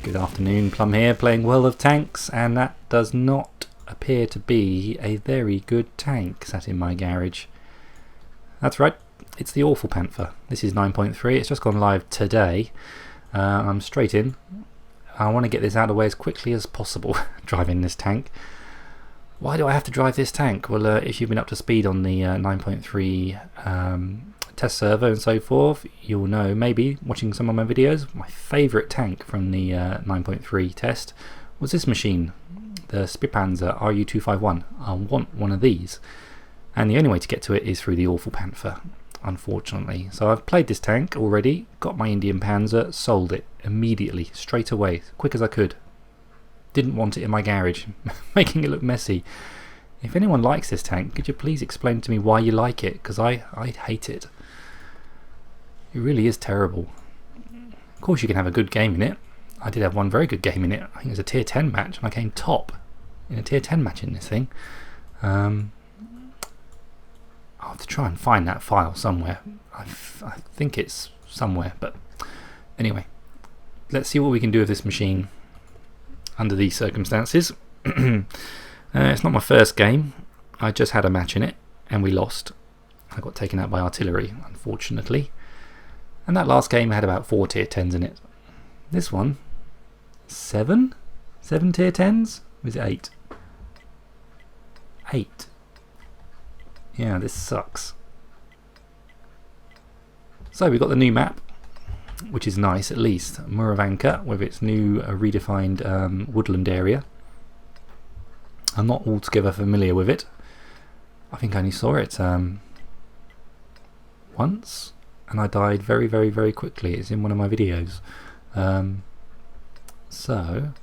Good afternoon, Plum here, playing World of Tanks, and that does not appear to be a very good tank sat in my garage. That's right, it's the Awful Panther. This is 9.3, it's just gone live today. I'm straight in. I want to get this out of the way as quickly as possible, driving this tank. Why do I have to drive this tank? Well, if you've been up to speed on the 9.3 test server and so forth, you'll know, maybe watching some of my videos, my favourite tank from the 9.3 test was this machine, the Panzer RU251. I want one of these, and the only way to get to it is through the Awful Panther, unfortunately. So I've played this tank already, got my Indian Panzer, sold it immediately, straight away, quick as I could. Didn't want it in my garage, making it look messy. If anyone likes this tank, could you please explain to me why you like it, because I hate it. It really is terrible. Of course you can have a good game in it. I did have one very good game in it. I think it was a tier 10 match, and I came top in a tier 10 match in this thing. I'll have to try and find that file somewhere. I think it's somewhere, but anyway, let's see what we can do with this machine under these circumstances. It's not my first game. I just had a match in it and we lost. I got taken out by artillery, unfortunately. And that last game had about 4 tier 10s in it. This one, 7? 7 tier 10s? Or is it 8? 8. Yeah, this sucks. So we've got the new map, which is nice at least. Muravanka with its new redefined woodland area. I'm not altogether familiar with it. I think I only saw it once, and I died very, very, very quickly. It's in one of my videos. So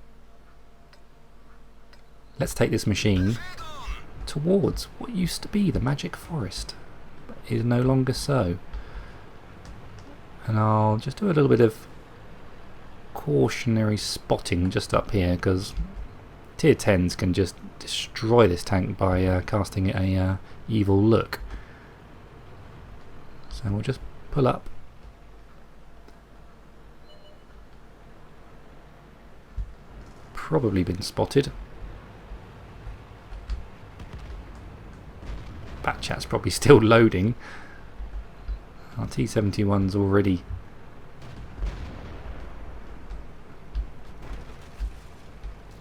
let's take this machine towards what used to be the Magic Forest, but is no longer so. And I'll just do a little bit of cautionary spotting just up here, because tier 10s can just destroy this tank by casting it a evil look. So we'll just pull up. Probably been spotted. Batchat's probably still loading. Our T-71's already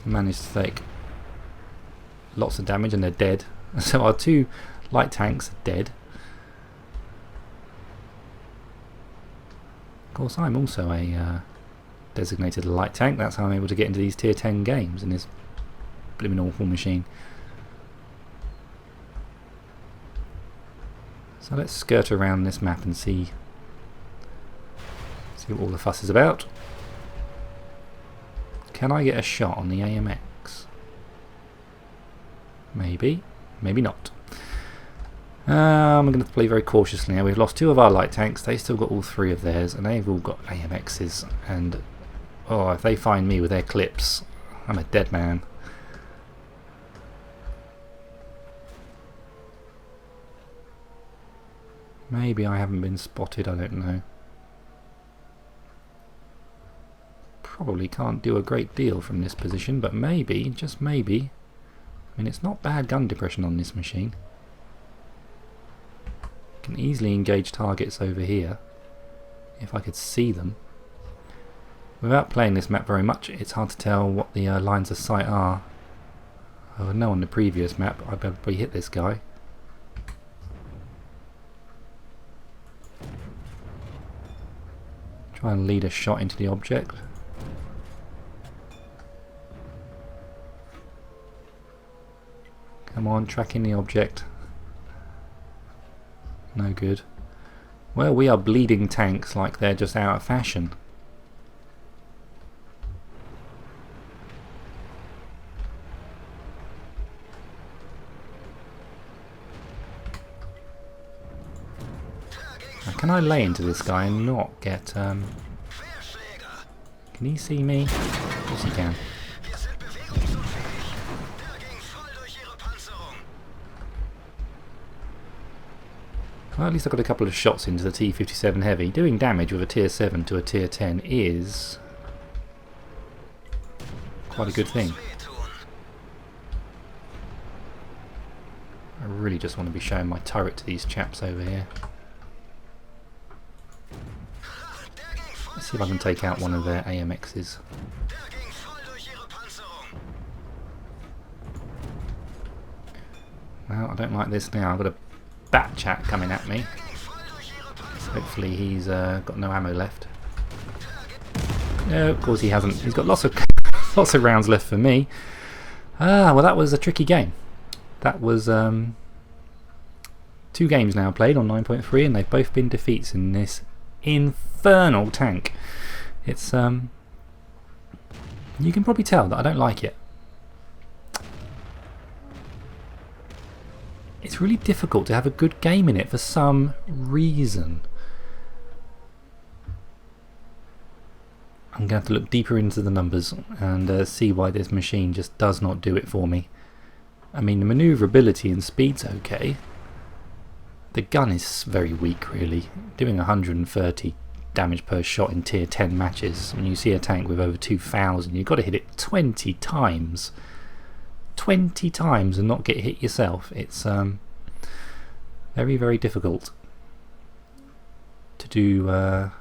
managed to take lots of damage and they're dead. So our 2 light tanks are dead. Of course, I'm also a designated light tank. That's how I'm able to get into these tier 10 games in this blimmin' awful machine. So let's skirt around this map and see what all the fuss is about. Can I get a shot on the AMX? Maybe, maybe not. I'm going to play very cautiously now. We've lost 2 of our light tanks. They still got all 3 of theirs, and they've all got AMXs. And oh, if they find me with their clips, I'm a dead man. Maybe I haven't been spotted, I don't know. Probably can't do a great deal from this position, but maybe, just maybe. I mean, it's not bad gun depression on this machine. Can easily engage targets over here, if I could see them. Without playing this map very much, it's hard to tell what the lines of sight are. I know on the previous map I probably hit this guy. Try and lead a shot into the object. Come on, tracking the object. No good. Well, we are bleeding tanks like they're just out of fashion. Now, can I lay into this guy and not get... Can he see me? Of course he can. Well, at least I got a couple of shots into the T-57 Heavy. Doing damage with a tier 7 to a tier 10 is quite a good thing. I really just want to be showing my turret to these chaps over here. Let's see if I can take out one of their AMXs. Well, I don't like this now. I've got a bat chat coming at me. Hopefully he's got no ammo left. No, of course he hasn't. He's got lots of lots of rounds left for me. Ah, well that was a tricky game. That was 2 games now played on 9.3 and they've both been defeats in this infernal tank. It's you can probably tell that I don't like it. It's really difficult to have a good game in it for some reason. I'm going to have to look deeper into the numbers and see why this machine just does not do it for me. I mean, the manoeuvrability and speed's okay. The gun is very weak really, doing 130 damage per shot in tier 10 matches. When you see a tank with over 2,000, you've got to hit it 20 times. 20 times and not get hit yourself. It's very, very difficult to do the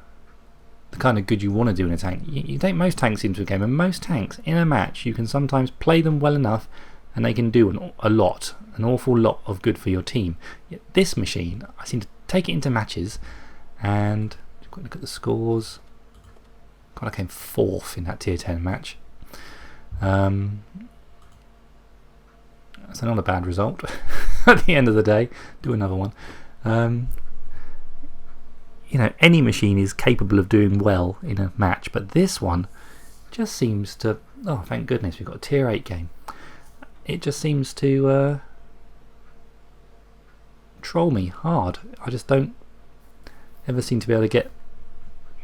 kind of good you want to do in a tank. You take most tanks into a game, and most tanks in a match you can sometimes play them well enough and they can do an awful lot of good for your team. Yet this machine, I seem to take it into matches and quick look at the scores. God, I came 4th in that tier 10 match. So not a bad result at the end of the day. Do another one. You know, any machine is capable of doing well in a match, but this one just seems to... Oh, thank goodness we've got a tier 8 game. It just seems to troll me hard. I just don't ever seem to be able to get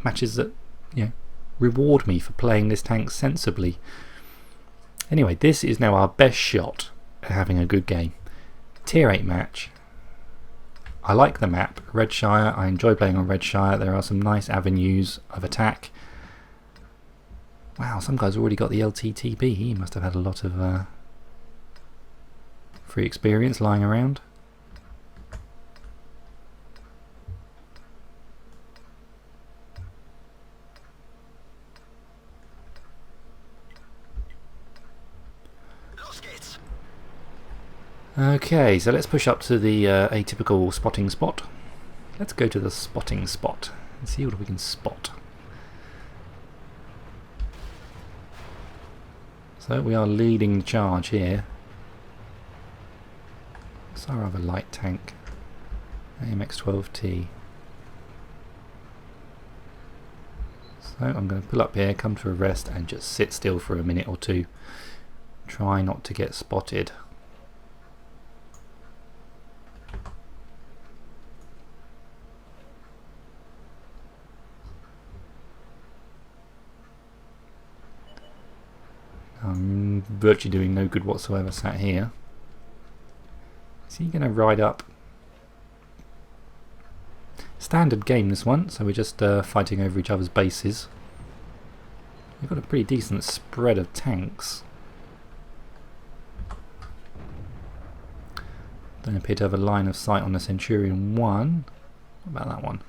matches that, you know, reward me for playing this tank sensibly. Anyway, this is now our best shot at having a good game. Tier 8 match. I like the map. Redshire, I enjoy playing on Redshire. There are some nice avenues of attack. Wow, some guy's already got the LTTB. He must have had a lot of free experience lying around. Okay, so let's push up to the atypical spotting spot. Let's go to the spotting spot and see what we can spot. So we are leading the charge here. It's our other light tank, AMX-12T. So I'm going to pull up here, come to a rest and just sit still for a minute or two. Try not to get spotted. I'm virtually doing no good whatsoever sat here. Is he going to ride up? Standard game this one, so we're just fighting over each other's bases. We've got a pretty decent spread of tanks. Don't appear to have a line of sight on the Centurion 1. What about that one?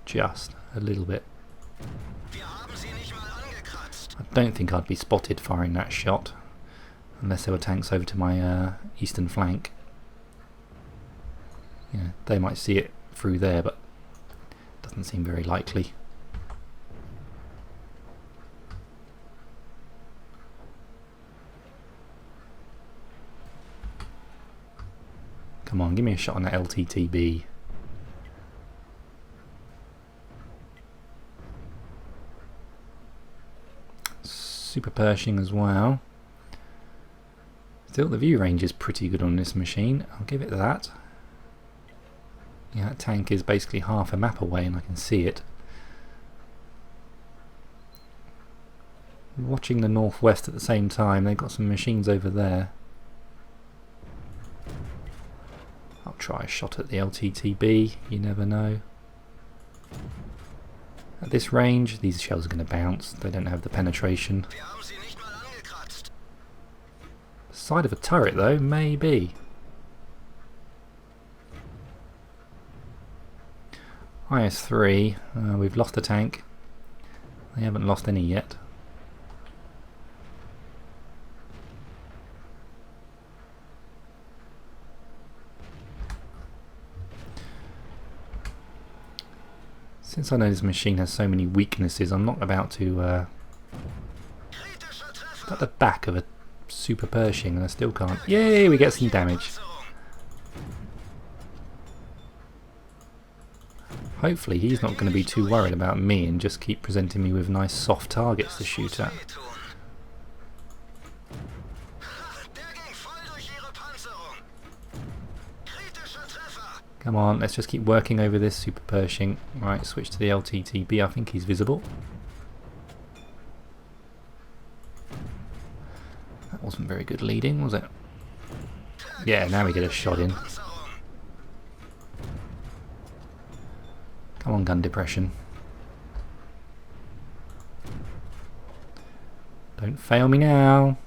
Just a little bit. I don't think I'd be spotted firing that shot unless there were tanks over to my eastern flank. Yeah, they might see it through there, but it doesn't seem very likely. Come on, give me a shot on that LTTB. Super Pershing as well. Still, the view range is pretty good on this machine. I'll give it that. Yeah, that tank is basically half a map away and I can see it. Watching the northwest at the same time, they've got some machines over there. I'll try a shot at the LTTB, you never know. At this range, these shells are going to bounce. They don't have the penetration. Side of a turret though, maybe. IS-3, we've lost a tank. They haven't lost any yet. Since I know this machine has so many weaknesses, I'm not about to at the back of a Super Pershing, and I still can't. Yay, we get some damage. Hopefully he's not going to be too worried about me and just keep presenting me with nice soft targets to shoot at. Come on, let's just keep working over this Super Pershing. Right, switch to the LTTB. I think he's visible. That wasn't very good leading, was it? Yeah, now we get a shot in. Come on, gun depression. Don't fail me now.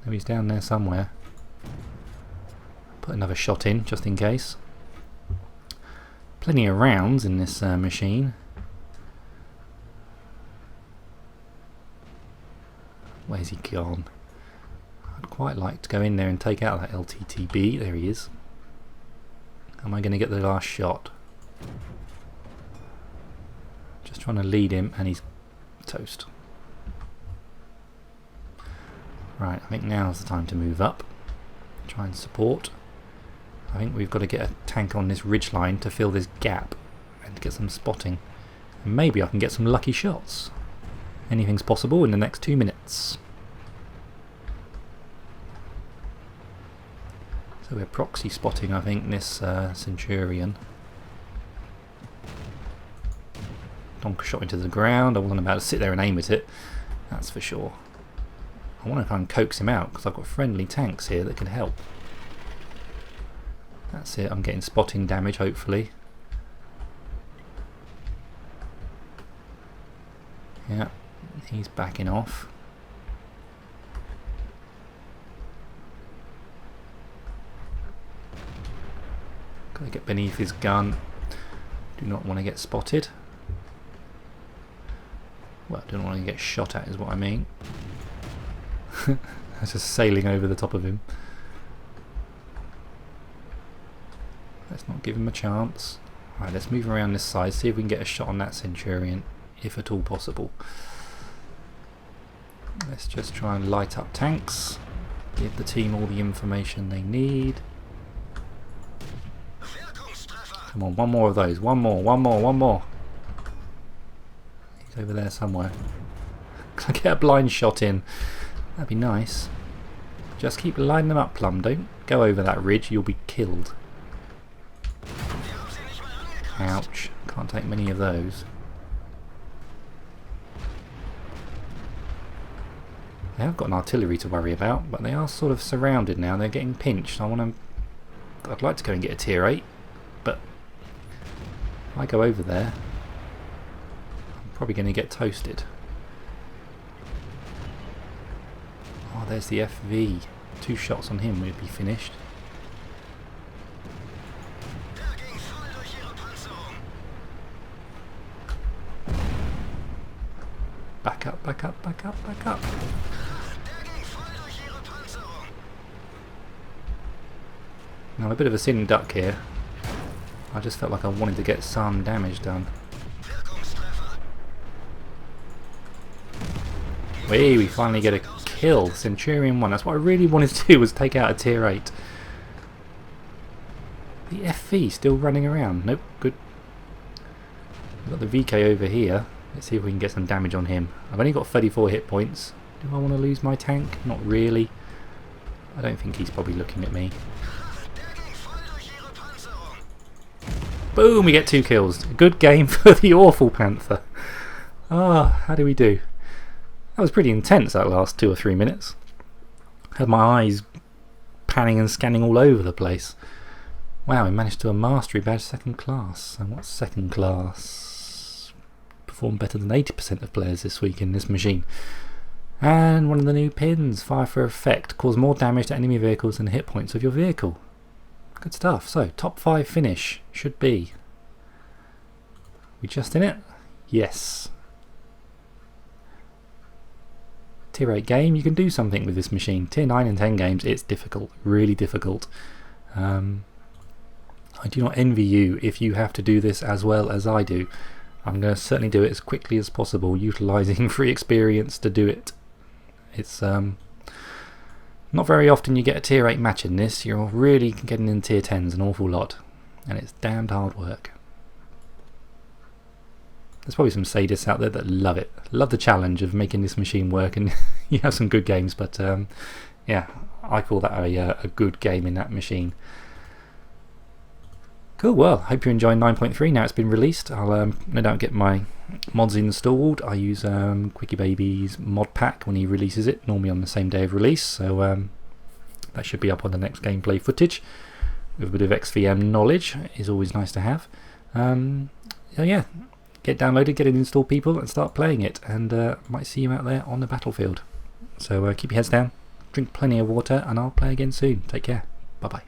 Oh, he's down there somewhere. Put another shot in, just in case. Plenty of rounds in this machine. Where's he gone? I'd quite like to go in there and take out that LTTB. There he is. Am I going to get the last shot? Just trying to lead him, and he's toast. Right, I think now's the time to move up. Try and support. I think we've got to get a tank on this ridge line to fill this gap and get some spotting. And maybe I can get some lucky shots. Anything's possible in the next 2 minutes. So we're proxy spotting, I think, this Centurion. Donk shot into the ground. I wasn't about to sit there and aim at it, that's for sure. I want to try and coax him out because I've got friendly tanks here that can help. That's it, I'm getting spotting damage hopefully. Yeah, he's backing off. Gotta get beneath his gun. Do not want to get spotted. Well, don't want to get shot at is what I mean. I was just sailing over the top of him. Let's not give him a chance. Right, let's move around this side, see if we can get a shot on that Centurion, if at all possible. Let's just try and light up tanks, give the team all the information they need. Come on, one more of those. One more. He's over there somewhere. Can I get a blind shot in? That'd be nice. Just keep lining them up, Plum. Don't go over that ridge, you'll be killed. Ouch. Can't take many of those. They have got an artillery to worry about, but they are sort of surrounded now. They're getting pinched. I'd like to go and get a tier 8, but if I go over there, I'm probably going to get toasted. Oh, there's the FV. 2 shots on him, we'd be finished. Back up, back up, back up, back up. Now, I'm a bit of a sitting duck here. I just felt like I wanted to get some damage done. We finally get a kill. Centurion 1. That's what I really wanted to do, was take out a tier 8. The FV still running around. Nope, good. We've got the VK over here. Let's see if we can get some damage on him. I've only got 34 hit points. Do I want to lose my tank? Not really. I don't think he's probably looking at me. Boom, we get 2 kills. Good game for the Awful Panther. Ah, how do we do? That was pretty intense, that last 2 or 3 minutes. Had my eyes panning and scanning all over the place. Wow, we managed to a mastery badge 2nd class. And what's 2nd class? Performed better than 80% of players this week in this machine. And one of the new pins, fire for effect, cause more damage to enemy vehicles than the hit points of your vehicle. Good stuff. So, top 5 finish should be. We just in it? Yes. Tier 8 game, you can do something with this machine. Tier 9 and 10 games, it's difficult, really difficult. I do not envy you if you have to do this as well as I do. I'm going to certainly do it as quickly as possible, utilising free experience to do it. It's not very often you get a tier 8 match in this. You're really getting in tier 10s an awful lot, and it's damned hard work. There's probably some sadists out there that love it, love the challenge of making this machine work, and you have some good games, but yeah, I call that a good game in that machine. Cool, well, hope you're enjoying 9.3 now it's been released. I'll no doubt get my mods installed. I use Quickie Baby's mod pack when he releases it, normally on the same day of release, so that should be up on the next gameplay footage. With a bit of XVM knowledge is always nice to have. So yeah, get downloaded, get it installed, people, and start playing it, and might see you out there on the battlefield. So keep your heads down, drink plenty of water, and I'll play again soon. Take care, bye bye.